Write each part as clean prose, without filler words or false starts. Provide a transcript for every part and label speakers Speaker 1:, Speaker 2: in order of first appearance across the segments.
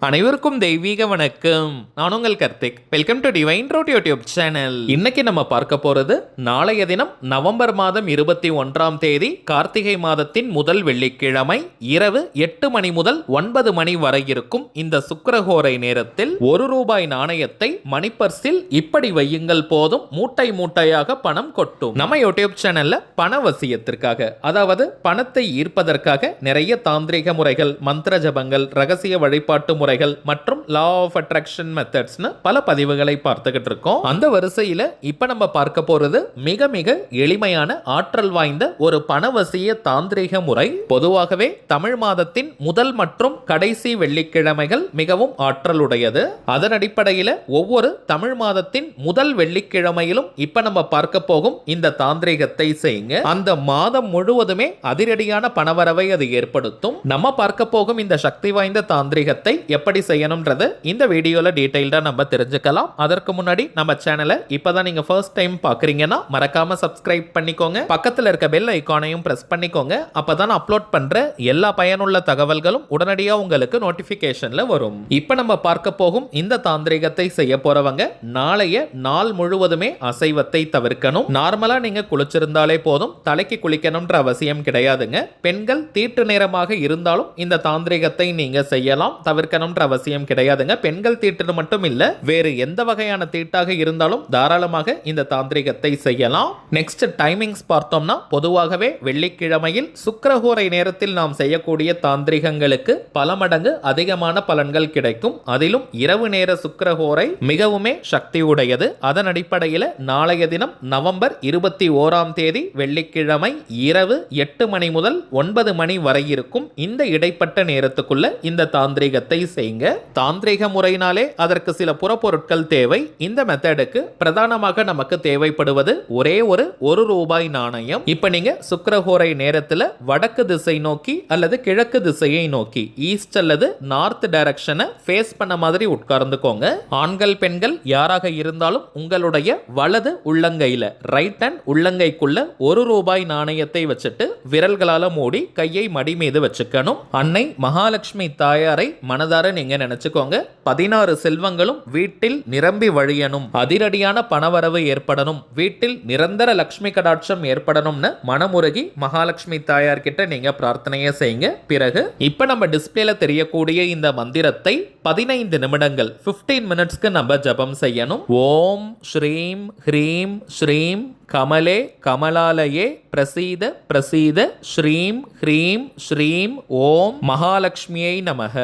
Speaker 1: அனைவருக்கும் தெய்வீக வணக்கம். நான் உங்கள் Karthik. Welcome to divine road YouTube channel. இன்னைக்கு நம்ம பார்க்க போறது நாளைய தினம் நவம்பர் மாதம் 21ஆம் தேதி கார்த்திகை மாதத்தின் முதல் வெள்ளிக்கிழமை இரவு 8 மணி முதல் 9 மணி வரை இருக்கும் இந்த சுக்கிரஹோரை நேரத்தில் ₹1 நாணயத்தை மணிப்பர்சில் இப்படி வையுங்கள், போதும் மூட்டை மூட்டையாக பணம் கொட்டும். நம்ம யூடியூப் சேனல்ல பணவசியத்திற்காக, அதாவது பணத்தை ஈர்ப்பதற்காக நிறைய தாந்திரிக முறைகள், மந்திர ஜபங்கள், ரகசிய வழிபாட்டு முறைகள் மற்றும் லா ஆஃப் அட்ராக்ஷன் மெத்தட்ஸ்னு பல பதிவுகளை பார்த்துக்கிட்டு இருக்கோம். அந்த வரிசையில இப்ப நம்ம பார்க்க போறது மிக மிக எளிமையான ஆற்றல் வாய்ந்த ஒரு பணவசிய தாந்திரிக முறை. பொதுவாகவே தமிழ் மாதத்தின் முதல் மற்றும் கடைசி வெள்ளிக்கிழமைகள் மிகவும் ஆற்றலுடையது. அதன் அடிப்படையில் ஒவ்வொரு தமிழ் மாதத்தின் முதல் வெள்ளிக்கிழமையிலும் இப்ப நம்ம பார்க்க போகும் இந்த தாந்திரிகத்தை செய்யுங்க. அந்த மாதம் முழுவதுமே அதிரடியான பணவரவை அது ஏற்படுத்தும். நம்ம பார்க்க போகும் இந்த சக்தி வாய்ந்த தாந்திரிகத்தை எப்படி செய்யணும்ன்றது இந்த வீடியோல டீடைல்டா நம்ம தெரிஞ்சுக்கலாம். அதற்கு முன்னாடி நம்ம சேனலை இப்பதான் நீங்க ஃபர்ஸ்ட் டைம் பாக்குறீங்கன்னா மறக்காம சப்ஸ்கிரைப் பண்ணிக்கோங்க. பக்கத்துல இருக்க பெல் ஐகானையும் பிரஸ் பண்ணிக்கோங்க. அப்பதான் அப்லோட் பண்ற எல்லா பயனுள்ள தகவல்களும் உடனடியா உங்களுக்கு நோட்டிபிகேஷன்ல வரும். இப்ப நம்ம பார்க்க போகும் இந்த தாந்திரிகத்தை செய்ய போறவங்க நாளைய நாள் முழுவதுமே அசைவத்தை தவிர்க்கணும். நார்மலா நீங்க குளிச்சிருந்தாலே போதும், தலைக்கு குளிக்கணும்ன்ற அவசியம் கிடையாதுங்க. பெண்கள் தீட்டு நேரமாக இருந்தாலும் இந்த தாந்திரிகத்தை நீங்க செய்யலாம், தவிர்க்கணும்ன்ற அவசியம் கிடையாதுங்க. பெண்கள் தீட்டு மட்டும் இல்ல, வேறு எந்த வகையான தீட்டாக இருந்தாலும் தாராளமாக இந்த தாந்திரிகத்தை செய்யலாம். நெக்ஸ்ட் டைமிங்ஸ் பார்த்தோம்னா, பொதுவாகவே வெள்ளிக்கிழமையில் சுக்கிரஹோரை நேரத்தில் நாம் செய்யக்கூடிய தாந்திரிகங்களுக்கு பல மடங்கு அதிகமான பலன்கள் கிடைக்கும். அதிலும் இரவு நேர சுக்கிரஹோரை மிகவுமே சக்தி உடையது. அதன் அடிப்படையில் நாளைய தினம் நவம்பர் 21ஆம் தேதி வெள்ளிக்கிழமை இரவு 8 மணி முதல் 9 மணி வரை இருக்கும் இந்த இடைப்பட்ட நேரத்துக்குள்ள இந்த தாந்திரிகத்தை செய்யுங்க. தாந்திரிக முறையினாலே அதற்கு சில புறப்பொருட்கள் தேவை. இந்த மெத்தடுக்கு பிரதானமாக நமக்கு தேவைப்படுவது ஒரே ஒரு ₹1 நாணயம். இப்ப நீங்க சுக்கிரஹோரை நேரத்துல வடக்கு திசை நோக்கி அல்லது கிழக்கு திசையை நோக்கி, ஈஸ்ட் அல்லது நார்த் டைரக்ஷனை ஃபேஸ் பண்ண மாதிரி உட்கார்ந்துக்கோங்க. ஆண்கள் பெண்கள் யாராக இருந்தாலும் உங்களுடைய வலது உள்ளங்கையில, ரைட் ஹேண்ட் உள்ளங்கைக்குள்ள ₹1 நாணயத்தை வச்சுட்டு விரல்களால மூடி கையை மடி மீது வச்சுக்கணும். அன்னை மகாலட்சுமி தாயாரை மனதார நீங்க நினைச்சுக்கோங்க. 16 செல்வங்களும் வீட்டில் நிரம்பி வழியணும், அதிரடியான பணவரவு ஏற்படணும், வீட்டில் நிரந்தர லட்சுமி கடாட்சம் ஏற்படணும்னு மனமுருகி மகாலட்சுமி தாயார் கிட்ட நீங்க பிரார்த்தனையை செய்யுங்க. பிறகு இப்ப நம்ம டிஸ்பிளேல தெரியக்கூடிய இந்த மந்திரத்தை 15 நிமிடங்கள் 15 மினிட்ஸ்க்கு நம்ம ஜபம் செய்யணும். ஓம் ஸ்ரீம் ஹ்ரீம் ஸ்ரீம் கமலே கமலாலயே பிரசீத பிரசீத ஸ்ரீம் ஹ்ரீம் ஸ்ரீம் ஓம் மகாலட்சுமியை நமக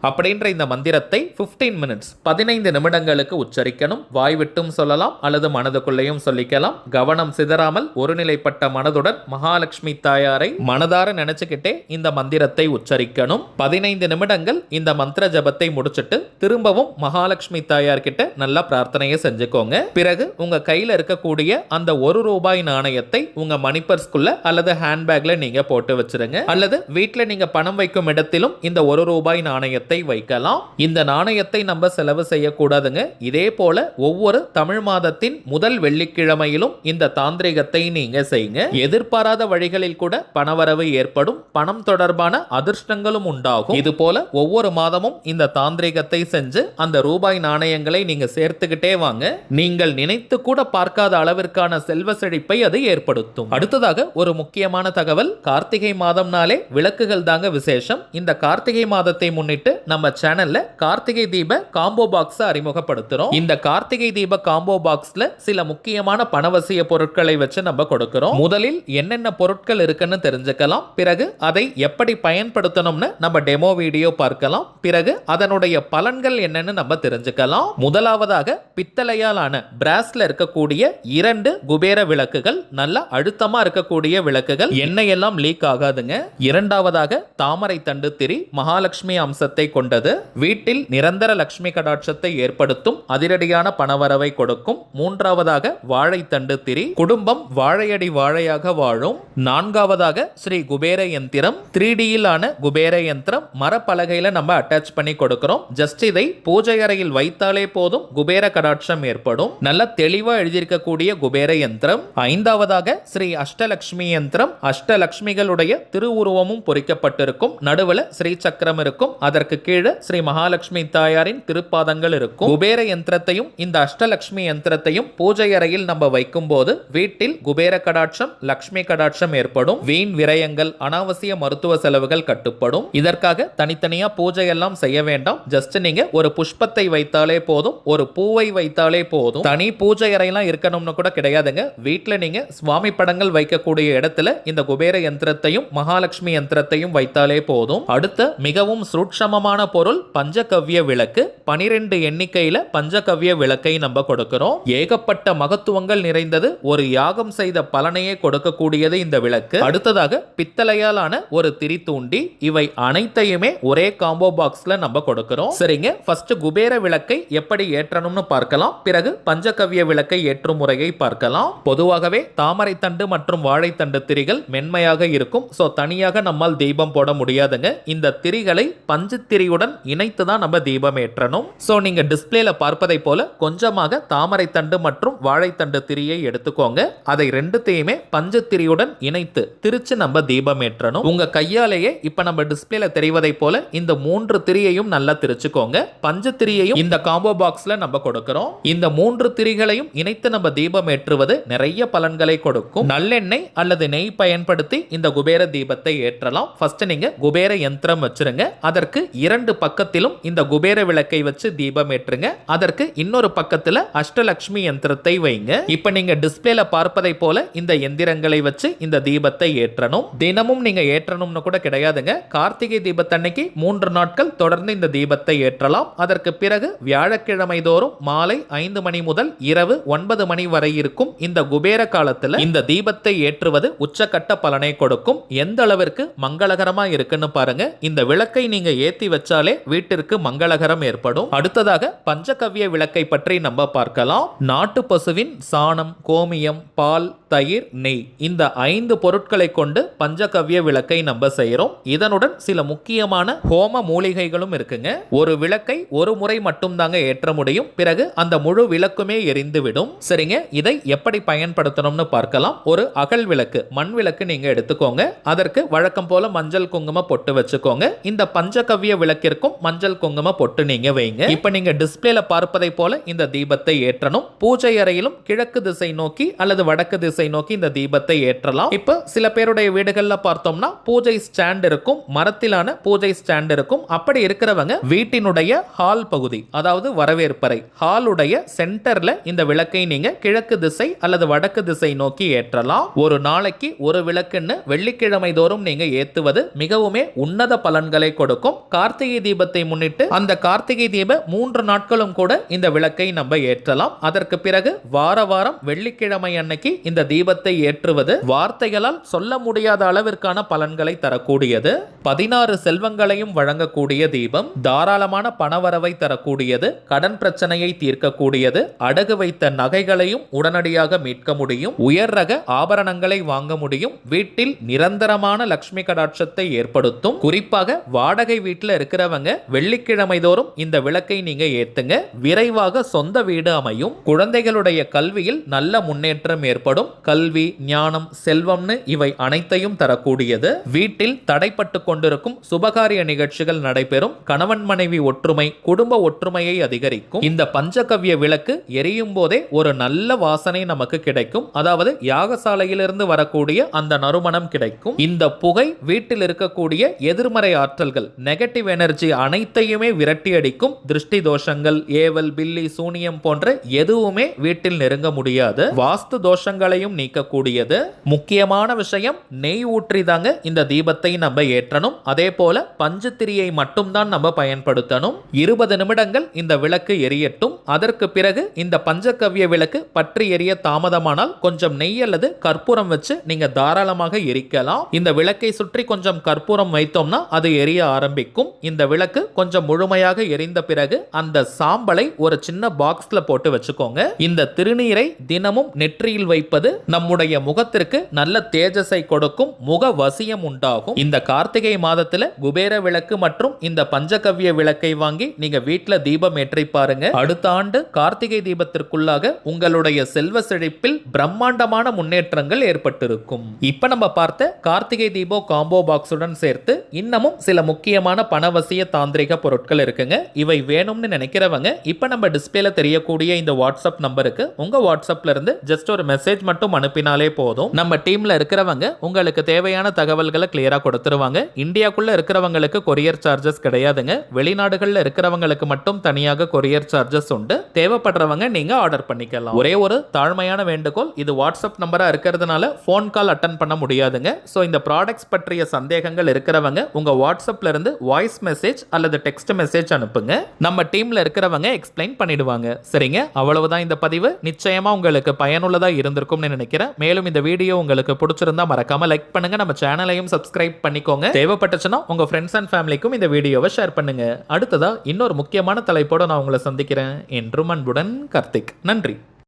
Speaker 1: அப்படின்ற இந்த மந்திரத்தை 15 மினிட்ஸ் 15 நிமிடங்களுக்கு உச்சரிக்கணும். வாய் விட்டும் சொல்லலாம் அல்லது மனதுக்குள்ளேயும் சொல்லிக்கலாம். கவனம் சிதறாமல் ஒருநிலைப்பட்ட மனதுடன் மகாலட்சுமி தாயாரை மனதார நினைச்சுக்கிட்டே இந்த மந்திரத்தை உச்சரிக்கணும். 15 நிமிடங்கள் இந்த மந்திர ஜபத்தை முடிச்சிட்டு திரும்பவும் மகாலட்சுமி தாயார் கிட்ட நல்லா பிரார்த்தனையை செஞ்சுக்கோங்க. பிறகு உங்க கையில இருக்கக்கூடிய அந்த ₹1 நாணயத்தை உங்க மணி பர்ஸ்குள்ள அல்லது ஹேண்ட்பேக்ல நீங்க போட்டு வச்சிருங்க. அல்லது வீட்டில் நீங்க பணம் வைக்கும் இடத்திலும் இந்த ₹1 நாணயத்தை வைக்கலாம். இந்த நாணயத்தை நம்ம செலவு செய்யக்கூடாதுங்க. இதே போல ஒவ்வொரு தமிழ் மாதத்தின் முதல் வெள்ளிக்கிழமையிலும் இந்த தாந்திரிகத்தை நீங்க செய்யுங்க. எதிர்பாராத வழிகளில் கூட பணவரவு ஏற்படும், பணம் தொடர்பான அதிர்ஷ்டங்களும் உண்டாகும். இது போல ஒவ்வொரு மாதமும் இந்த தாந்திரிகத்தை செஞ்சு அந்த ரூபாய் நாணயங்களை நீங்க சேர்த்துக்கிட்டே வாங்க. நீங்கள் நினைத்து கூட பார்க்காத அளவிற்கான செல்வ செழிப்பை அது ஏற்படுத்தும். அடுத்ததாக ஒரு முக்கியமான தகவல், கார்த்திகை மாதம்னாலே விளக்குகள் தாங்க விசேஷம். இந்த கார்த்திகை மாதத்தை முன்னிட்டு நம்ம சேனல்ல கார்த்திகை தீப காம்போ பாக்ஸ் அறிமுகப்படுத்துறோம். இந்த கார்த்திகை தீப காம்போ பாக்ஸ்ல சில முக்கியமான பணவசிய பொருட்களை வச்சு நம்ம கொடுக்கிறோம். முதலில் என்னென்ன பொருட்கள் இருக்குன்னு தெரிஞ்சுக்கலாம். பிறகு அதை எப்படி பயன்படுத்தணும்னு நம்ம டெமோ வீடியோ பார்க்கலாம். பிறகு அதனுடைய பலன்கள் என்னன்னு நம்ம தெரிஞ்சுக்கலாம். முதலாவதாக பித்தளையால் ஆன பிராஸ்ல இருக்கக்கூடிய 2 குபேர விளக்குகள், நல்ல அழுத்தமா இருக்கக்கூடிய விளக்குகள், எண்ணெய் எல்லாம் லீக் ஆகாதுங்க. இரண்டாவதாக தாமரை தண்டு திரி, மகாலட்சுமி அம்சத்தை கொண்டது, வீட்டில் நிரந்தர லட்சுமி கடாட்சத்தை ஏற்படுத்தும், அதிரடியான பணவரவை கொடுக்கும். மூன்றாவதாக வாழை தண்டு திரி, குடும்பம் வாழையடி வாழையாக வாழும். நான்காவதாக ஸ்ரீ குபேர யந்திரம், 3D ஆன குபேர யந்திரம் மரப்பலகையில நம்ம அட்டாச் பண்ணி கொடுக்கிறோம். கொடுக்கிறோம். ஜஸ்ட் இதை பூஜை அறையில் வைத்தாலே போதும், குபேர கடாட்சம் ஏற்படும். நல்ல தெளிவா எழுதியிருக்கக்கூடிய குபேர யந்திரம். ஐந்தாவதாக ஸ்ரீ அஷ்டலட்சுமி யந்திரம். அஷ்டலட்சுமிகளுடைய திருவுருவமும் பொறிக்கப்பட்டிருக்கும். நடுவில் ஸ்ரீ சக்கரம் இருக்கும். அதற்கு கீழே ஸ்ரீ மகாலட்சுமி தாயாரின் திருப்பாதங்கள் இருக்கும். குபேர யந்திரத்தையும் இந்த அஷ்டலட்சுமி யந்திரத்தையும் பூஜை அறையில் நம்ம வைக்கும் போது வீட்டில் குபேர கடாட்சம், லட்சுமி கடாட்சம் ஏற்படும். வீண் விரயங்கள், அனாவசிய மருத்துவ செலவுகள் கட்டுப்படும். இதற்காக தனித்தனியா பூஜை எல்லாம் செய்ய வேண்டாம். ஜஸ்ட் நீங்க ஒரு புஷ்பத்தை வைத்தாலே போதும், ஒரு பூவை வைத்தாலே போதும். தனி பூஜை அறையெல்லாம் இருக்கணும்னு கூட கிடையாதுங்க. வீட்டுல நீங்க சுவாமி படங்கள் வைக்கக்கூடிய இடத்துல இந்த குபேர யந்திரத்தையும் மகாலட்சுமி யந்திரத்தையும் வைத்தாலே போதும். அடுத்த மிகவும் சூட்சமமான பொருள் பஞ்சகவ்ய விளக்கு. 12 எண்ணிக்கையில பஞ்சகவ்ய விளக்கை நம்ம கொடுக்கிறோம். ஏகப்பட்ட மகத்துவங்கள் நிறைந்தது, ஒரு யாகம் செய்த பலனையே கொடுக்கக்கூடியது இந்த விளக்கு. அடுத்ததாக பித்தளையாலான ஒரு திரி தூண்டி. இவை அனைத்தையுமே ஒரே காம்போ பாக்ஸ்ல நம்ம கொடுக்கிறோம். சரிங்க, ஃபர்ஸ்ட் குபேர விளக்கை எப்படி ஏற்றணும்னு பார்க்கலாம். பிறகு பஞ்சகவ்ய விளக்கை ஏற்றும் முறையை பார்க்கலாம். பொதுவாகவே தாமரை தண்டு மற்றும் வாழைத்தண்டு திரிகள் மென்மையாக இருக்கும். சோ தனியாக நம்மால் தீபம் போட முடியாதுங்க. இந்த திரிகளை பஞ்சு திரியுடன் இணைத்து தான் நம்ம தீபம் ஏற்றணும். சோ நீங்க டிஸ்பிளேல பார்ப்பதை போல கொஞ்சமாக தாமரை தண்டு மற்றும் வாழைத்தண்டு திரியை எடுத்துக்கோங்க. அதை ரெண்டுத்தையுமே பஞ்சு திரியுடன் இணைத்து திரிச்சு நம்ம தீபம் ஏற்றணும். உங்க கையாலேயே இப்ப நம்ம டிஸ்பிளேல தெரிவதை போல இந்த 3 திரியையும் நல்லா திரிச்சுக்கோங்க. பஞ்சு திரியையும் இந்த காம்போ பாக்ஸ்ல நம்ம கொடுக்கிறோம். இந்த 3 திரிகளையும் இணைத்து நம்ம தீபம் ஏற்றுவது நிறைய பலன்களை கொடுக்கும். நல்லெண்ணெய் அல்லது நெய் பயன்படுத்தி இந்த குபேர தீபத்தை ஏற்றலாம். ஃபர்ஸ்ட் நீங்க குபேர யந்திரம் வச்சிருங்க. அதற்கு 2 பக்கத்திலும் இந்த குபேர விளக்கை வச்சு தீபம் ஏற்றுங்க. அதற்கு இன்னொரு பக்கத்துல அஷ்டலட்சுமி யந்திரத்தை வைங்க. இப்ப நீங்க டிஸ்பிளேல பார்ப்பதை போல இந்த எந்திரங்களை வச்சு இந்த தீபத்தை ஏற்றணும். தினமும் நீங்க ஏற்றணும்னு கூட கிடையாதுங்க. கார்த்திகை தீபத்தன்னைக்கு 3 நாட்கள் தொடர்ந்து இந்த தீபத்தை ஏற்றலாம். அதற்கு பிறகு வியாழக்கிழமை தோறும் மாலை 5 மணி முதல் இரவு 9 மணி வரை இருக்கும் இந்த குபேர காலத்துல இந்த தீபத்தை ஏற்றுவது உச்சக்கட்ட பலனை கொடுக்கும். எந்த அளவிற்கு மங்களகரமா இருக்குன்னு பாருங்க. இந்த விளக்கை நீங்க ஏத்தி வச்சாலே வீட்டிற்கு மங்களகரம் ஏற்படும். அடுத்ததாக பஞ்சகவ்ய விளக்கை பற்றி நம்ம பார்க்கலாம். நாட்டு பசுவின் சாணம், கோமியம், பால், தயிர், நெய் இந்த 5 பொருட்களை கொண்டு பஞ்சகவ்ய விளக்கை நம்ம செய்யறோம். இதனுடன் சில முக்கியமான ஹோம மூலிகைகளும் இருக்குங்க. ஒரு விளக்கை ஒரு முறை மட்டும் தாங்க ஏற்ற முடியும். பிறகு அந்த முழு விளக்குமே எரிந்து விடும். சரிங்க, இதை எப்படி பயன்படுத்தணும்னு பார்க்கலாம். ஒரு அகல் விளக்கு, மண் விளக்கு நீங்க எடுத்துக்கோங்க. அதற்கு வழக்கம் போல மஞ்சள் குங்கும பொட்டு வச்சுக்கோங்க. இந்த பஞ்சகவ்ய விளக்கிற்கும் மஞ்சள் குங்கும பொட்டு நீங்க வைங்க. இப்ப நீங்க டிஸ்பிளேல பார்ப்பதை போல இந்த தீபத்தை ஏற்றணும். பூஜை அறையிலும் கிழக்கு திசை நோக்கி அல்லது வடக்கு திசை நோக்கி இந்த தீபத்தை ஏற்றலாம். இப்ப சில பேருடைய வீடுகள்ல பார்த்தோம்னா பூஜை ஸ்டாண்ட் இருக்கும், மரத்திலான பூஜை ஸ்டாண்ட் இருக்கும். அப்படி இருக்கிறவங்க வீட்டினுடைய ஹால் பகுதி, அதாவது வரவேற்பறை ஹாலுடைய சென்டர்ல இந்த விளக்கை நீங்க கிழக்கு திசை அல்லது வடக்கு திசை நோக்கி ஏற்றலாம். ஒரு நாளைக்கு ஒரு விளக்குன்னு வெள்ளிக்கிழமை தோறும் நீங்க ஏத்துவது மிகவுமே உன்னத பலன்களை கொடுக்கும். கார்த்திகை தீபத்தை முன்னிட்டு அந்த கார்த்திகை தீப 3 நாட்களும் கூட இந்த விளக்கை நம்ம ஏற்றலாம். அதற்கு பிறகு வார வாரம் வெள்ளிக்கிழமை அன்னைக்கு இந்த தீபத்தை ஏற்றுவது வார்த்தைகளால் சொல்ல முடியாத அளவிற்கான பலன்களை தரக்கூடியது. 16 செல்வங்களையும் வழங்கக்கூடிய தீபம். தாராளமான பணவரவை தரக்கூடியது. கடன் பிரச்சனையை தீர்க்கக்கூடியது. அடகு வைத்த நகைகளையும் உடனடியாக மீட்க முடியும். உயர் ரக ஆபரணங்களை வாங்க முடியும். வீட்டில் நிரந்தரமான லட்சுமி கடாட்சத்தை ஏற்படுத்தும். குறிப்பாக வாடகை வீட்டில் இருக்கிறவங்க வெள்ளிக்கிழமை தோறும் இந்த விளக்கை நீங்க ஏத்துங்க. விரைவாக சொந்த வீடு அமையும். குழந்தைகளுடைய கல்வியில் நல்ல முன்னேற்றம் ஏற்படும். கல்வி, ஞானம், செல்வம்னு இவை அனைத்தையும் தரக்கூடியது. வீட்டில் தடைப்பட்டு கொண்டிருக்கும் சுபகாரிய நிகழ்ச்சிகள் நடைபெறும். கணவன் மனைவி ஒற்றுமை, குடும்ப ஒற்றுமையை அதிகரிக்கும். இந்த பஞ்சகவ்ய விளக்கு எரியும் போதே ஒரு நல்ல வாசனை நமக்கு கிடைக்கும். அதாவது யாகசாலையிலிருந்து வரக்கூடிய அந்த நறுமணம் கிடைக்கும். இந்த புகை வீட்டில் இருக்கக்கூடிய எதிர்மறை ஆற்றல்கள், நெகட்டிவ் எனர்ஜி அனைத்தையுமே விரட்டி அடிக்கும். திருஷ்டி தோஷங்கள், ஏவல், பில்லி, சூனியம் போன்ற எதுவுமே வீட்டில் நெருங்க முடியாது. வாஸ்து தோஷங்களையும் நீக்கக்கூடியது. முக்கியமான விஷயம், நெய் ஊற்றி தாங்க இந்த தீபத்தை நம்ம ஏற்றணும். அதே போல பஞ்சு திரியை மட்டும்தான் நம்ம பயன்படுத்தணும். 20 நிமிடங்கள் இந்த விளக்கு எரியட்டும். அதற்கு பிறகு இந்த பஞ்சகவ்ய விளக்கு பற்றி எரிய தாமதமானால் கொஞ்சம் நெய் அல்லது கற்பூரம் வச்சு நீங்க தாராளமாக எரிக்கலாம். இந்த விளக்கை சுற்றி கொஞ்சம் கற்பூரம் வைத்தோம்னா அது எரிய ஆரம்பிக்கும். இந்த விளக்கு கொஞ்சம் முழுமையாக எரிந்த பிறகு அந்த சாம்பலை ஒரு சின்ன பாக்ஸ்ல போட்டு வச்சுக்கோங்க. இந்த திருநீரை தினமும் நெற்றியில் வைப்பது நம்முடைய முகத்திற்கு நல்ல தேஜஸை கொடுக்கும். முக வசியம் உண்டாகும். இந்த கார்த்திகை மாதத்துல குபேர விளக்கு மற்றும் இந்த பஞ்சகவ்ய பஞ்சகவ்ய விளக்கை வாங்கி நீங்க வீட்ல தீபம் ஏற்றி பாருங்க. அடுத்த ஆண்டு கார்த்திகை தீபத்திற்குள்ளாக உங்களுடைய செல்வ செழிப்பில் பிரம்மாண்டமான முன்னேற்றங்கள் ஏற்பட்டிருக்கும். இப்ப நம்ம பார்த்த கார்த்திகை தீபம் காம்போ பாக்ஸுடன் சேர்த்து இன்னமும் சில முக்கியமான பணவசிய தாந்திரிக பொருட்கள் இருக்குங்க. இவை வேணும்னு நினைக்கிறவங்க இப்ப நம்ம டிஸ்பிளேல தெரியக்கூடிய இந்த வாட்ஸ்அப் நம்பருக்கு உங்க வாட்ஸ்அப்ல இருந்து ஜஸ்ட் ஒரு மெசேஜ் மட்டும் அனுப்பினாலே போதும். நம்ம டீம்ல இருக்கிறவங்க உங்களுக்கு தேவையான தகவல்களை கிளியரா கொடுத்துருவாங்க. இந்தியாக்குள்ள இருக்கிறவங்களுக்கு கொரியர் சார்ஜஸ் கிடையாதுங்க. வெளிநாடுகள்ல இருக்கிறவங்களுக்கு மட்டும் தனியாக கொரியர் சார்ஜஸ் உண்டு. தேவைப்படுறவங்க நீங்க ஆர்டர் பண்ணிக்கலாம். ஒரே ஒரு தாழ்மையான வேண்டுகோள், இது வாட்ஸ்அப் நம்பரா இருக்கிறதுனால போன் கால் அட்டன் பண்ண முடியாதுங்க. சோ இந்த ப்ராடக்ட்ஸ் பற்றிய சந்தேகங்கள் இருக்கிறவங்க உங்க வாட்ஸ்அப்ல இருந்து வாய்ஸ் மெசேஜ் அல்லது டெக்ஸ்ட் மெசேஜ் அனுப்புங்க. நம்ம டீம்ல இருக்கிறவங்க எக்ஸ்பிளைன் பண்ணிடுவாங்க. சரிங்க, அவ்வளவுதான் இந்த பதிவு. நிச்சயமா உங்களுக்கு பயனுள்ளதா இருந்திருக்கும்னு நினைக்கிறேன். மேலும் இந்த வீடியோ உங்களுக்கு பிடிச்சிருந்தா மறக்காம லைக் பண்ணுங்க. நம்ம சேனலையும் சப்ஸ்கிரைப் பண்ணிக்கோங்க. தேவைப்பட்டுச்சுன்னா உங்க ஃப்ரெண்ட்ஸ் அண்ட் ஃபேமிலிக்கும் இந்த வீடியோவை ஷேர் பண்ணுங்க. அடுத்ததா இன்னொரு முக்கியமான தலைப்போட நான் உங்களை சந்திக்கிறேன். என்றும் அன்புடன் கார்த்திக். நன்றி.